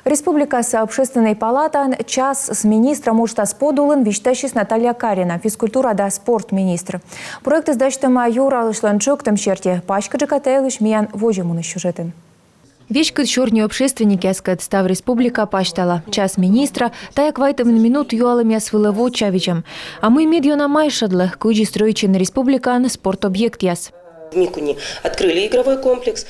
Республикасы общественной палатан час с министром Уштасподулын виштащис Наталья Карина, физкультура да спорт министр. Проект издачтама Юра Лышланчук там черте пачка джекателыш миян вожимуны сюжетын. Вещкат черни общественники аскат став республика паштала. Час министра, таяк вайтам минут юалами асвылово чавичам. А мы медиона майшадлы, куджи строичен республикан спорт-объект яс. В Микуне открыли игровой комплекс.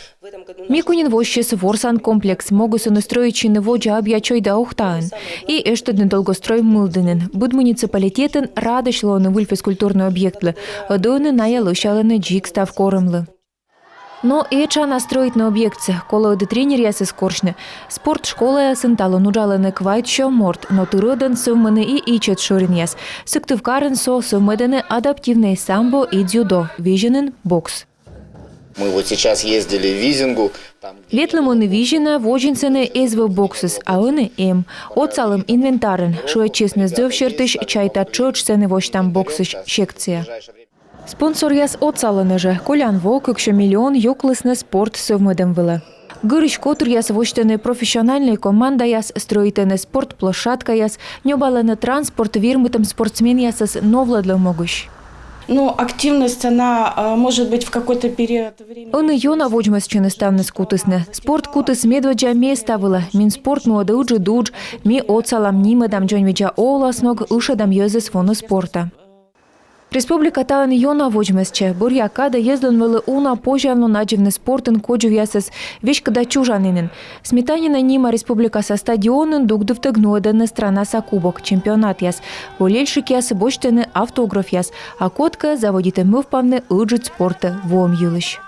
Микунин вощес ворсан комплекс могут настроить чиноводжа объячой да ухтаан. И эштаден долгострой мылденен. Буд муниципалитетен радошло на физкультурный объектлы. Одоны наялышаланы джик став коремлы. Но эча настроить на объекте, коло де тренер ясы скоршне. Спорт-школа ясын талон уджаланы квайт шо морт, но тыроден совманы и ичет шорин яс. Сыктывкарен со совмедены адаптивные самбо и дзюдо, виженен бокс. Мы вот сейчас ездили в Визингу. Ветлым он вижена вожинцены СВ боксес, а он им. Оцалым инвентарен, шо честно сдевшертыш чайта чоч цены вож там боксыш секция. Спонсор яс оцалыны же, колян вок, якщо миллион юклысны спорт совмедем вылы. Гырыш котыр яс вочтены профессиональный команда яс, строитены спорт-площадка яс, нёбалыны транспорт вирмытым спортсмен ясас новладлы могущ. Ну, активность, она может быть в какой-то период времени. Он и юна вожмас чины ставны скутысны. Спорт кутыс медведжа ме ставила. Мин спорт ну адуджи дудж, ми оцалам нимедам джонведжа оласног, ушадам йозес фону спорта. Республика таан юна вожмасче. Бурьякада ездон вылы уна пожавну надживны спортын коджу ясас вешкада чужанинен. Сметанина нима республика со стадионын дугдывтыгнуэданы страна са кубок, чемпионат яс. Болельшик яс боштены автограф яс. А котка заводиты мывпамны ыджит спорта вом юлыш.